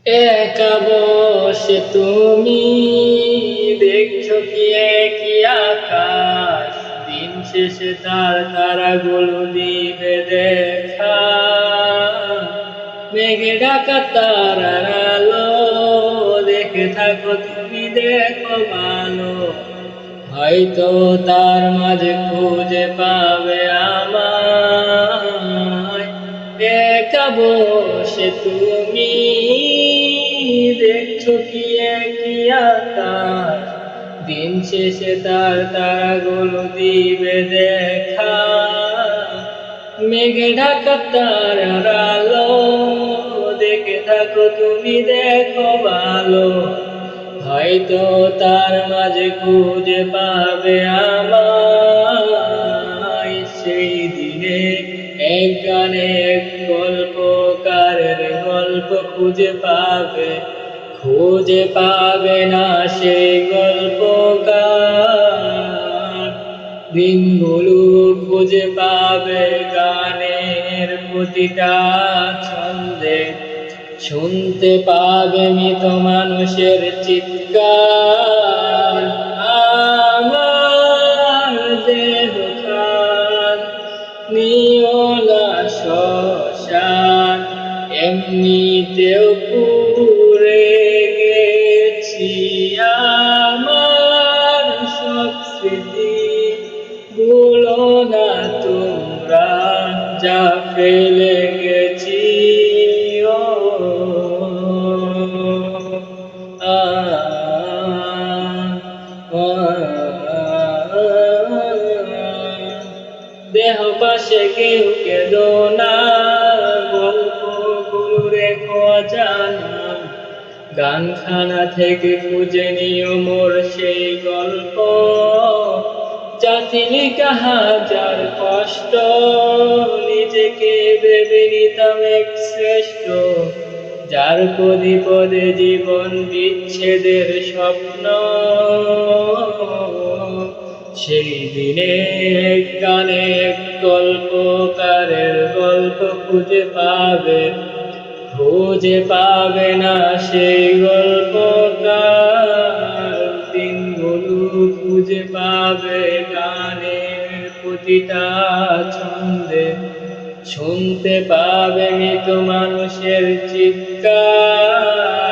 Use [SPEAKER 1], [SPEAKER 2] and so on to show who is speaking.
[SPEAKER 1] একা বসে তুমি দেখছো কি একই আকাশ, দিন শেষে তার তারাগুলো দিবে দেখা। মেঘে ঢাকা তারার আলো দেখে থাকো তুমি, দেখো ভালো, হয়তো তার মাঝে খুঁজে পাবে আমায়। একা বসে তুমি দেখছো কি একই আকাশ, দিন শেষে তার তারাগুলো দিবে দেখা। মেঘে ঢাকা তারার আলো দেখে থাকো তুমি, দেখো ভালো, হয়তো তার মাঝে খুঁজে পাবে আমায়। সেই দিনে এক গানে এক গল্পকারের গল্প খুঁজে পাবে না সেই গল্পকার। দিনগুলো খুঁজে পাবে গানের প্রতিটা ছন্দে, শুনতে পাবে মৃত মানুষের চিৎকার। আমার দেহ খান নিও না শ্মশান, এমনিতেও পুড়ে গেছি। আমার সব স্মৃতি ভুলো না তোমরা, যা ফেলে গেছি। দেহ পাশে কেউ কেঁদো না, গল্পগুলো রেখো অজানা, গানখানা থেকে খুঁজে নিও মোর সেই গল্প। জাতিনি হাজার কষ্ট, নিজেকে ভেবে নিতাম এক শ্রেষ্ঠ, যার পদে পদে জীবন বিচ্ছেদের স্বপ্ন। সেই দিনে এক গানে এক গল্পকারের গল্প খুঁজে পাবে না সেই গল্পকার। দিনগুলো খুঁজে পাবে গানের প্রতিটা ছন্দে, শুনতে পাবে মৃত মানুষের চিৎকার।